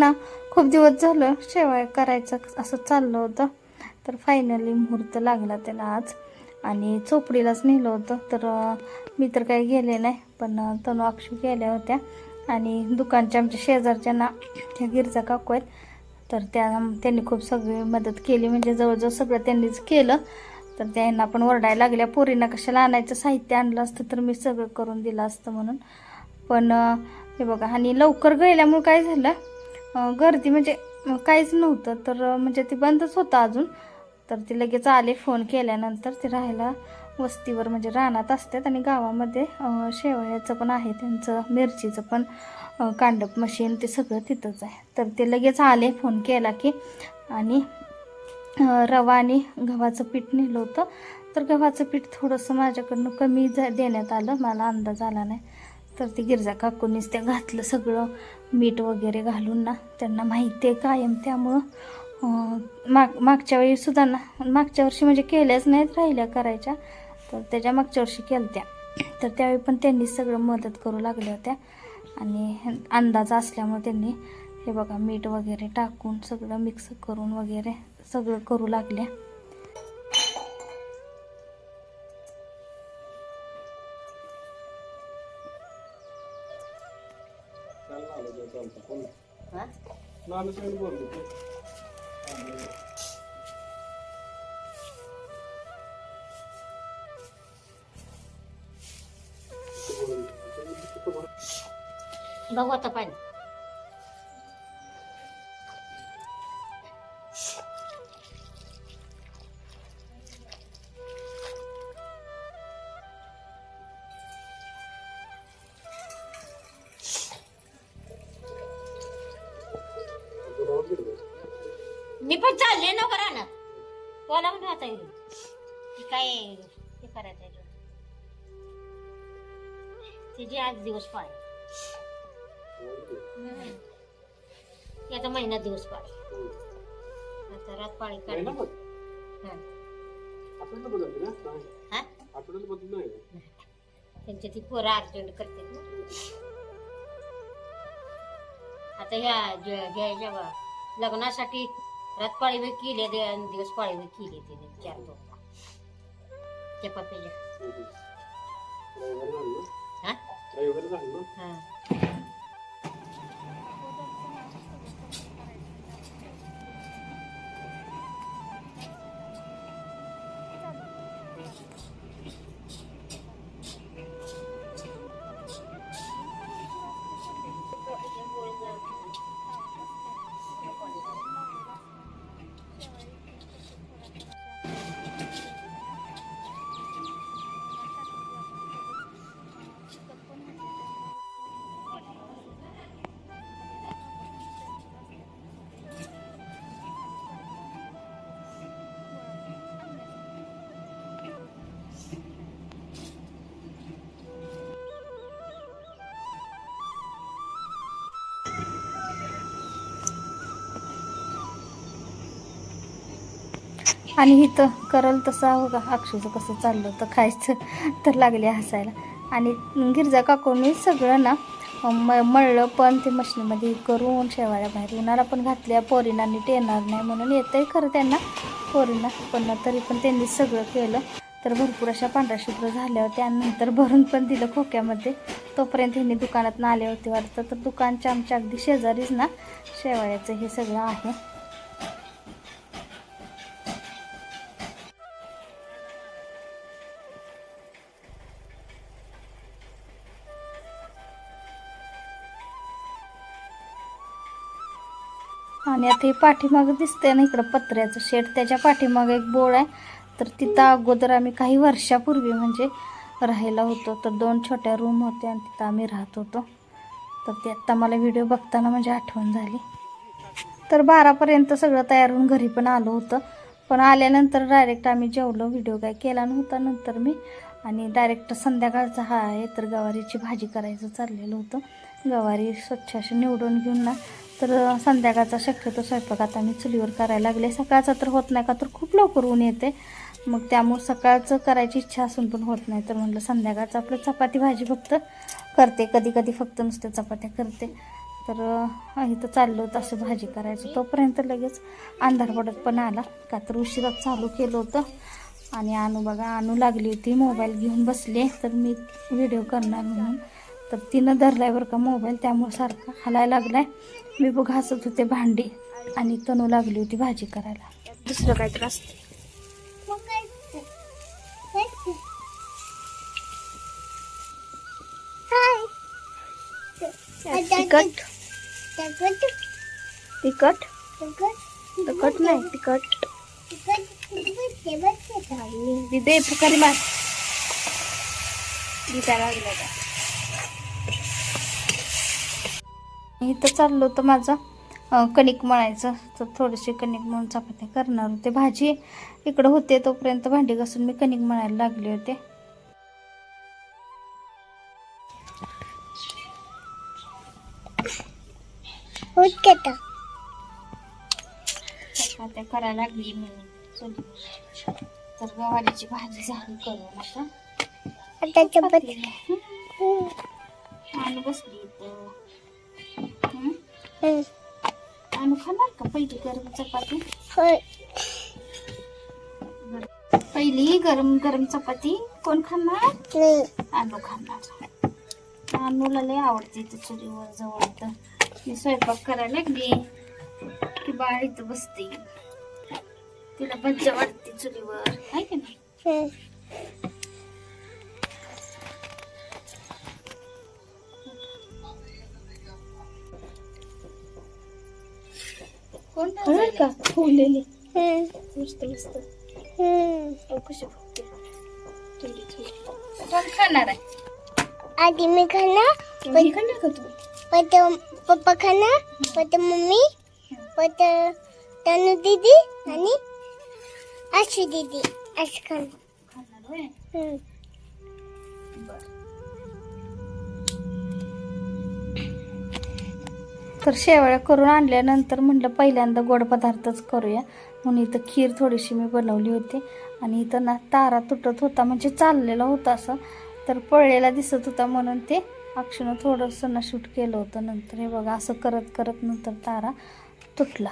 ना खूप दिवस झालं शेवया करायचं असं चाललं होतं. तर फायनली मुहूर्त लागला त्याला आज आणि चोपडीलाच नेलं होतं. तर मी तर काही गेले नाही, पण तनू अक्षू गेल्या होत्या आणि दुकानच्या आमच्या शेजारच्या ना त्या गिरजा काकू आहेत. तर त्यांनी खूप सगळी मदत केली, म्हणजे जवळजवळ सगळं त्यांनीच केलं. तर त्यांना पण ओरडायला लागल्या, पोरींना कशाला आणायचं, साहित्य आणलं असतं तर मी सगळं करून दिलं असतं म्हणून. पण हे बघा, आणि लवकर गेल्यामुळे काय झालं, गर्दी म्हणजे काहीच नव्हतं. तर म्हणजे ती बंदच होतं अजून. तर ती लगेच आले फोन केल्यानंतर. ते राहायला वस्तीवर म्हणजे रानात असतात आणि गावामध्ये शेवयाचं पण आहे त्यांचं, मिरचीचं पण कांडप मशीन ते सगळं तिथंच आहे. तर ते लगेच आले फोन केला की. आणि रवा आणि गव्हाचं पीठ नेलं होतं. तर गव्हाचं पीठ थोडंसं माझ्याकडनं कमी देण्यात आलं, मला अंदाज आला नाही. तर ती गिरजा काकूंनीच ते घातलं सगळं, मीठ वगैरे घालून ना. त्यांना माहिती आहे कायम, त्यामुळं मागच्या वेळी सुद्धा ना, मागच्या वर्षी म्हणजे केल्याच नाहीत, राहिल्या करायच्या. तर त्याच्या मागच्या वर्षी केल्या तर त्यावेळी पण त्यांनी सगळं मदत करू लागल्या होत्या. आणि अंदाज असल्यामुळे त्यांनी हे बघा मीठ वगैरे टाकून सगळं मिक्स करून वगैरे सगळं करू लागल्या. बघू आता पाणी. मी पण चालले ना राहणार तुला पण आता येईल ती काय हे करायचं तिची आज दिवस पाळी आता महिन्यात दिवस पाळी आता रात पाळी काढली. त्यांच्या ती पोरं अर्जंट करते आता ह्या लग्नासाठी रातपाळी वेळ केली, दिवस पाळी वेळ केली तिने 4 दोनदा चपातीच्या. आणि इथं करल तसं बघा अक्षूचं कसं चाललं होतं खायचं, तर लागले हसायला. आणि गिरजा काकूंनी सगळं ना मळलं पण ते मशीनमध्ये करून शेवाळ्या बाहेर उन्हाला पण घातल्या. पोरींना नीट येणार नाही म्हणून येतंय खरं त्यांना पोरींना, पण तरी पण त्यांनी सगळं केलं. तर भरपूर अशा पांढऱ्या शुभ्र झाल्या होत्या आणि नंतर भरून पण दिलं खोक्यामध्ये. तोपर्यंत ह्यांनी दुकानात आले होते वाटतं. तर दुकानच्या आमच्या अगदी शेजारीच ना शेवाळ्याचं हे सगळं आहे. आणि आता हे पाठीमागं दिसतंय ना इकडं पत्र्याचं शेड, त्याच्या पाठीमागं एक बोळ आहे. तर तिथं अगोदर आम्ही काही वर्षापूर्वी म्हणजे राहायला होतो. तर 2 छोट्या रूम होत्या आणि तिथं आम्ही राहत होतो. तर ते आत्ता मला व्हिडिओ बघताना म्हणजे आठवण झाली. तर 12पर्यंत सगळं तयार होऊन घरी पण आलो होतं. पण आल्यानंतर डायरेक्ट आम्ही जेवलो, व्हिडिओ काय केला नव्हता नंतर मी. आणि डायरेक्ट संध्याकाळचा हा आहे, तर गवारीची भाजी करायचं चाललेलं होतं. गवारी स्वच्छ अशी निवडून घेऊन ना, तर संध्याकाळचा शक्यतो स्वयंपाक आता मी चुलीवर करायला लागले. सकाळचा तर होत नाही, का तर खूप लवकर ऊन येते. मग त्यामुळे सकाळचं करायची इच्छा असून पण होत नाही. तर म्हटलं संध्याकाळचं आपलं चपाती भाजी फक्त करते, कधी कधी फक्त नुसत्या चपात्या करते. तर इथं चाललो होतं असं भाजी करायचं. तोपर्यंत लगेच अंधार पडत पण आला, का तर उशिराच चालू केलं होतं. आणि आणू बघा, आणू लागली होती मोबाईल घेऊन बसले, तर मी व्हिडिओ करणार म्हणून. तर तिनं धरलाय बरं का मोबाईल, त्यामुळे सारखा हलायला लागलाय. मी बघ हसत होते भांडी, आणि तनू लागली होती भाजी करायला. दुसरं काहीतरी असते. तिखट तिखट तिखट नाही तिखट दे फुकारी मार लागलं. इथं चाललं होतं माझं कणिक मळायचं, तर थोडीशी कणिक मळून चपात्या करणार होते. भाजी इकडं होते तोपर्यंत भांडी घासून मी कणिक मळायला लागले होते. चपात्या करायला लागली मी चुलीवर. तर गवारीची भाजी झाली करून आता चपाती आणि बसली इथं. आणू खाणार का पहिली गरम चपाती? पहिली गरम गरम चपाती कोण खाणार? आणू खाणार. आणूला लय आवडते इथं चुलीवर जवळ. इथं मी स्वयंपाक करायला लागली की बाळ इथं बसते, तिला मज्जा वाटते चुलीवर, आहे की नाही? कोण का फुललेली मस्त मस्त कशी फुगते. कोण खाणार आहे? आधी मी खाणार, मी खाणार का तू? पण पप्पा खाणार, पण मम्मी, पण तनु दीदी आणि आशू दीदी असं खाणार होय? खाणार. तर शेवळ्या करून आणल्यानंतर म्हटलं पहिल्यांदा गोड पदार्थच करूया म्हणून इथं खीर थोडीशी मी बनवली होती. आणि इथं ना तारा तुटत होता, म्हणजे चाललेला होता असं, तर पळलेला दिसत होता म्हणून ते अक्षरं थोडंसं ना शूट केलं होतं. नंतर हे बघा असं करत करत नंतर तारा तुटला.